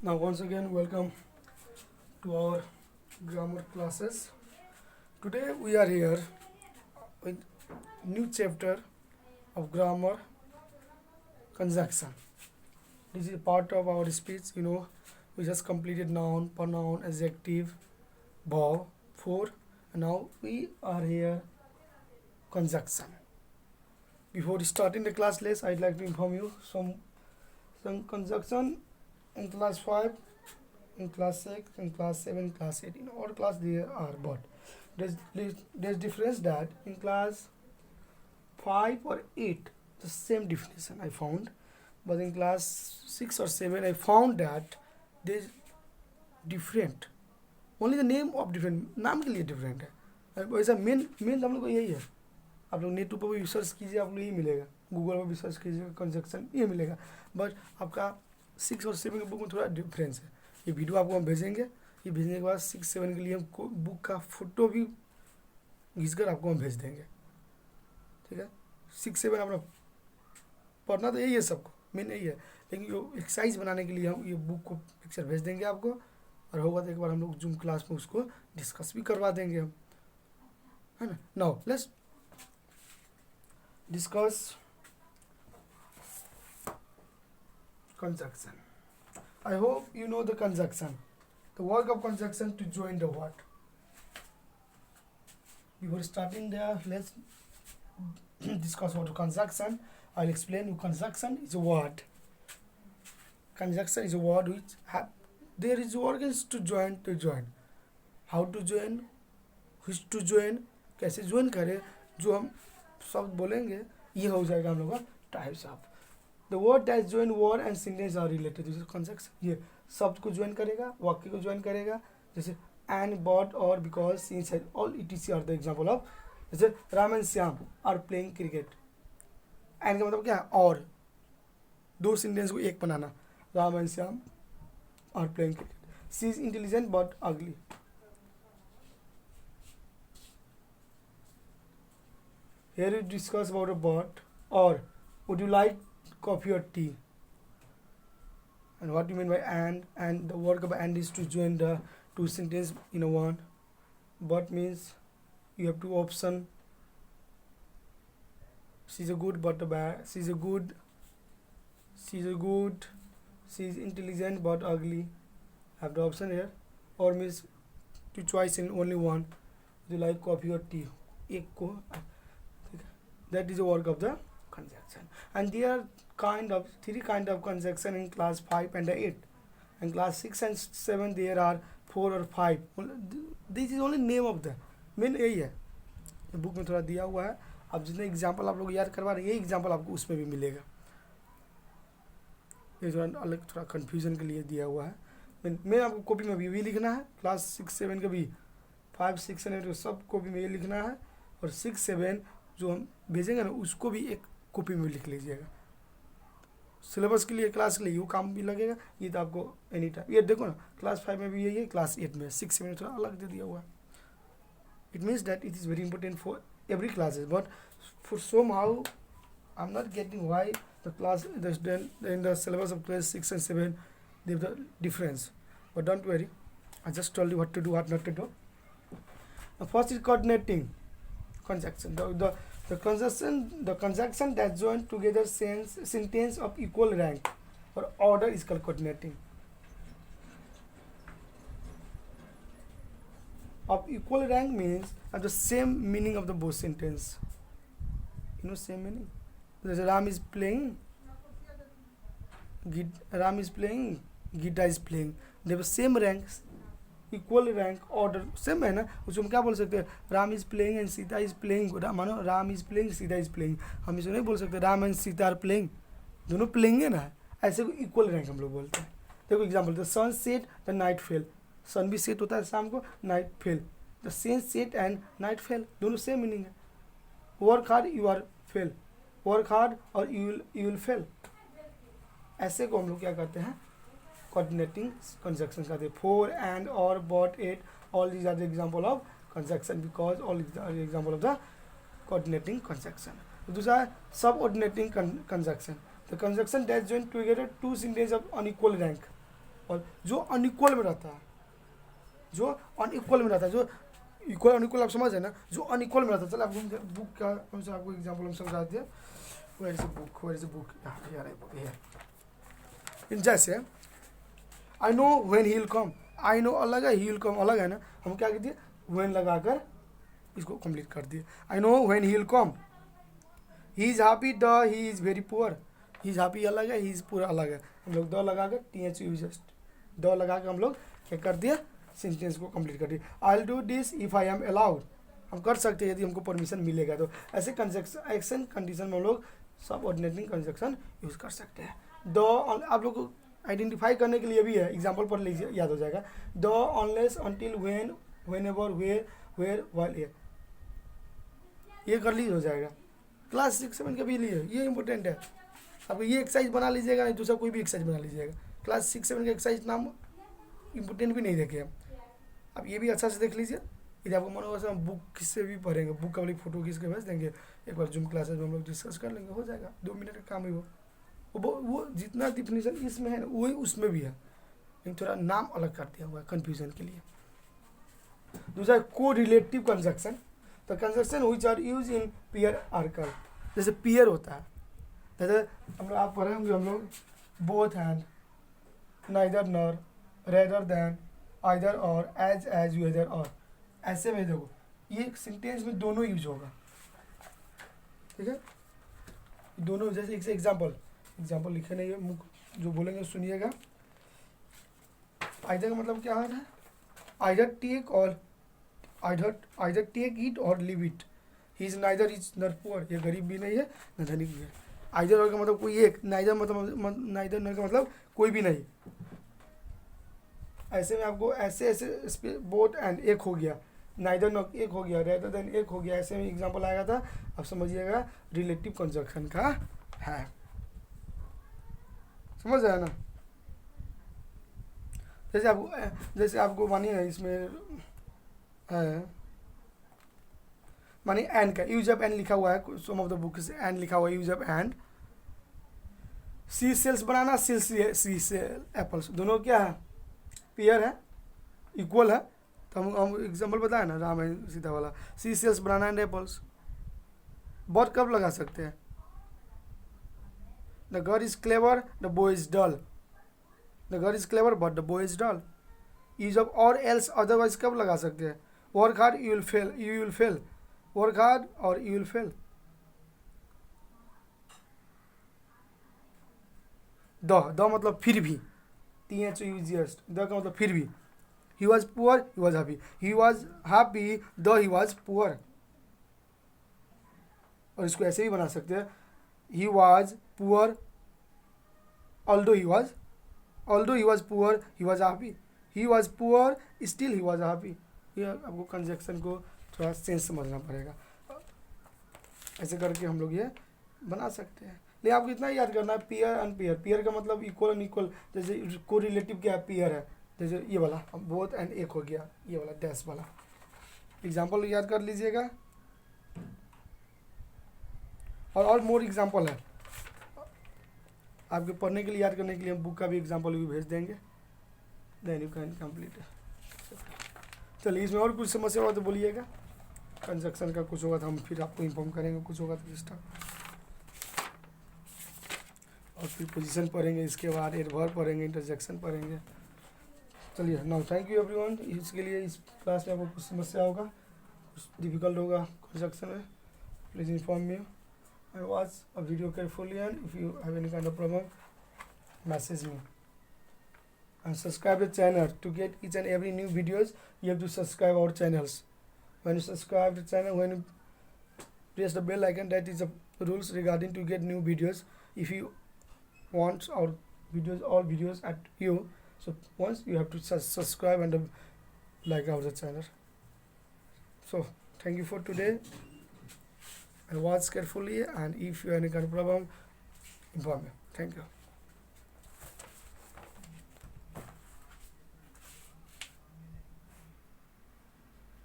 Now, once again, welcome to our grammar classes. Today, we are here with new chapter of grammar conjunction. This is part of our speech. We just completed noun, pronoun, adjective, verb, for, and now we are here conjunction. Before starting the class list, I'd like to inform you some conjunction in class 5, in class 6, in class 7, class 8. In all class there are, but there's difference that in class 5 or 8 the same definition I found, but in class 6 or 7 I found that there's different, only the name of different, नाम के लिए different है. वैसा main हम लोग को यही है. आप लोग नेट पर भी सर्च कीजिए, आप लोग यही मिलेगा. गूगल पर भी सर्च कीजिए कंजक्शन, ये मिलेगा. बट आपका 6 और 7 के बुक में थोड़ा डिफरेंस है. ये वीडियो आपको हम भेजेंगे. ये भेजने के बाद 6-7 के लिए हम बुक का फोटो भी खींचकर आपको हम भेज देंगे. ठीक है. 6-7 अपना पढ़ना तो यही है, सबको मेन यही है, लेकिन जो एक्सरसाइज बनाने के लिए हम ये बुक को पिक्चर भेज देंगे आपको, और होगा तो एक बार हम लोग जूम क्लास में उसको डिस्कस भी करवा देंगे हम, है ना. Now let's discuss conjunction. I hope you know the conjunction. The work of conjunction to join the word. Before starting there, let's discuss what conjunction. I'll explain you. Conjunction is a word. Conjunction is a word which there is organs to join. How to join, which to join, कैसे join करें, जो हम शब्द बोलेंगे ये हो जाएगा हम लोग का types of the word that join word and sentence are related. जैसे कंजक्शन, ये शब्द को ज्वाइन करेगा, वाक्य को ज्वाइन करेगा. जैसे एंड बट और because since all etc are the example of. जैसे Ram and Shyam are playing cricket. And का मतलब क्या है, और दो सेंटेंस को एक बनाना. Ram and Shyam are playing cricket. She is intelligent but ugly. Here we discuss about a but, or would you like coffee or tea? And what do you mean by and the work of and is to join the two sentences in a one. But means you have two option. She's a good but a bad. She's a good. She's intelligent but ugly. Have the option here. Or means two choice in only one. Do you like coffee or tea? एक को. That is the work of the conjunction. And there are three kind of conjunction in class 5 and 8. In class 6 and 7 there are 4 or 5. This is only name of the main यही है. Book में थोड़ा दिया हुआ है. अब जितने example आप लोग याद करवा रहे हैं, यही एग्जाम्पल आपको उसमें भी मिलेगा. ये थोड़ा अलग, थोड़ा कन्फ्यूजन के लिए दिया हुआ है. मैं आपको कॉपी में भी लिखना है. क्लास 6-7 का भी 5-6 and 8 सब कॉपी में ये लिखना है. और 6-7 जो हम भेजेंगे ना, उसको भी एक कॉपी में लिख लीजिएगा. सिलेबस के लिए, क्लास के लिए वो काम भी लगेगा. ये तो आपको एनी टाइम, ये देखो ना, क्लास 5 में भी यही है, क्लास 8 में, 6 में थोड़ा अलग दे दिया हुआ है. It means that it is very important for every classes, but for somehow I am not getting why the class in the syllabus of class 6 and 7 they have the difference. But don't worry, I just told you what to do, what not to do. Now first is coordinating conjunction. The conjunction that join together sentence of equal rank or order is called coordinating. Of equal rank means have the same meaning of the both sentence. Same meaning. Ram is playing, Gita is playing. They have same ranks, equal rank, order same है ना. उसको हम क्या बोल सकते हैं, Ram is playing and Sita is playing. मानो Ram is playing, Sita is playing, हम इसको नहीं बोल सकते Ram and Sita are playing. दोनों प्लेइंग है ना. ऐसे को इक्वल रैंक हम लोग बोलते हैं. देखो example, the sun set the night fell. Sun भी सेट होता है शाम को, night fell. The sun set and night fell, दोनों सेम मीनिंग है. Work hard you or fail, work hard और यू विल फेल. ऐसे को हम लोग क्या करते हैं, coordinating conjunction करते हैं. For and or but it, all these are the example of conjunction, because all these are the example of the coordinating conjunction. दूसरा है subordinating conjunction. The conjunction that join together two sentences of unequal rank. और जो unequal में रहता है, जो unequal में रहता है, जो इक्वल अनइक्वल आप समझ है ना, जो अनइक्वल में रहता है। चलो आपको बुक का कौन सा आपको एग्जाम्पल हम समझा दिया। Where is a book, where is a book, यार बुक है। इन जैसे I know when he will come, I know अलग है, ही विल कम अलग है ना, हम क्या कर दिए व्हेन लगाकर इसको कंप्लीट कर दिए। आई know when he will come, he is happy the he is very poor, he is happy अलग है, ही इज पुअर अलग है। हम लोग द लगाकर THU जस्ट द लगाकर हम लोग क्या कर दिया सेंटेंस को कंप्लीट कर दिया। I will do this if I am allowed, हम कर सकते हैं यदि हमको परमिशन मिलेगा तो। ऐसे कंजक्शन एक्शन कंडीशन में हम लोग सब ऑर्डिनेटिंग कंजक्शन यूज कर सकते हैं। द आप लोग को आइडेंटिफाई करने के लिए भी है, एग्जाम्पल पढ़ लीजिए याद हो जाएगा। The unless until when whenever where while ये कर लीजिए हो जाएगा। क्लास 6-7 के भी लिए ये इंपॉर्टेंट है। आपको ये एक्सरसाइज बना लीजिएगा, नहीं दूसरा कोई भी एक्सरसाइज बना लीजिएगा। क्लास 6-7 का एक्सरसाइज नाम इंपॉर्टेंट भी नहीं देखे हम, अब ये भी अच्छा से देख लीजिए। यदि आपको मन होगा सर हम बुक किससे भी पढ़ेंगे, बुक का वाली फोटो किसके भेज देंगे, एक बार जूम क्लासेज में हम लोग डिस्कस कर लेंगे, हो जाएगा 2 मिनट का काम ही वो जितना डिफिनीशन इसमें है ना वही उसमें भी है, लेकिन थोड़ा नाम अलग कर दिया हुआ है कन्फ्यूजन के लिए। दूसरा को relative conjunction, the conjunction which are use in pair article. जैसे पेयर होता है, जैसे हम लोग आप पढ़े होंगे हम लोग both hand, neither nor, rather than, either और, एज वेदर और। ऐसे में देखो ये सेंटेंस में दोनों यूज होगा, ठीक है, दोनों। जैसे एक एग्जाम्पल लिखे नहीं है, जो बोलेंगे सुनिएगा। आइदर का मतलब क्या है, आइदर टेक और आइदर टेक इट और leave it, he is neither is नर पुअर, ये गरीब भी नहीं है न धनिक भी है। आइदर और का मतलब कोई एक, नाइदर मतलब नाइदर नर का मतलब कोई भी नहीं। ऐसे में आपको ऐसे बोथ एंड एक हो गया, नाइदर नॉट एक हो गया, रेदर देन एक हो गया। ऐसे में एग्जांपल आएगा था, अब समझिएगा रिलेटिव कंजक्शन का है, समझ आया ना। जैसे आपको मानिए ना इसमें है, मानिए एन का यूज ऑफ एन लिखा हुआ है, सम ऑफ द बुक से एन लिखा हुआ है, use of and. She sells banana, she sell apples, दोनों क्या है पेयर है, इक्वल है। तो हम एग्जाम्पल बताए ना राम एंड सीता वाला, she sells banana and apples. But कब लगा सकते हैं, the girl is clever, the boy is dull, the girl is clever but the boy is dull. Use of और एल्स अदरवाइज कब लगा सकते हैं, work hard you will fail, work hard और यू विल फेल। द मतलब फिर भी, THUGEST, though का मतलब फिर भी। He was poor, he was happy, he was happy the he was poor. और इसको ऐसे भी बना सकते हैं, ही was poor although he was poor he was happy, he was poor still he was happy. ये आपको कंजक्शन को थोड़ा सेंस समझना पड़ेगा, ऐसे करके हम लोग ये बना सकते हैं। लेकिन आपको इतना याद करना है पेयर अनपेयर। पेयर का मतलब इक्वल अनइक्वल, जैसे को रिलेटिव क्या है पेयर है, जैसे ये वाला बोथ एंड एक हो गया, ये वाला डैश वाला एग्जाम्पल याद कर लीजिएगा। और मोर एग्जाम्पल है आपके पढ़ने के लिए, याद करने के लिए हम बुक का भी एग्जाम्पल भी भेज देंगे, देन यू कैन कंप्लीट। चलिए इसमें और कुछ समस्या हुआ तो बोलिएगा, कंजक्शन का कुछ होगा तो हम फिर आपको इन्फॉर्म करेंगे, कुछ होगा तो डिस्टर्ब। और फिर पोजीशन पढ़ेंगे, इसके बाद एडवर्ब पढ़ेंगे, इंटरजेक्शन पढ़ेंगे। चलिए नाउ थैंक यू एवरीवन। इसके लिए इस क्लास में आपको कुछ समस्या होगा, कुछ डिफिकल्ट होगा कंजक्शन में, please inform me and watch a video carefully, and if you have any kind of problem message me and subscribe the channel. To get each and every new videos you have to subscribe our channels. When you subscribe the channel, when you press the bell icon, that is the rules regarding to get new videos. If you want our videos, all videos at you, so once you have to subscribe and like our channel. So thank you for today, and watch carefully, and if you have any kind of problem, inform me. Thank you.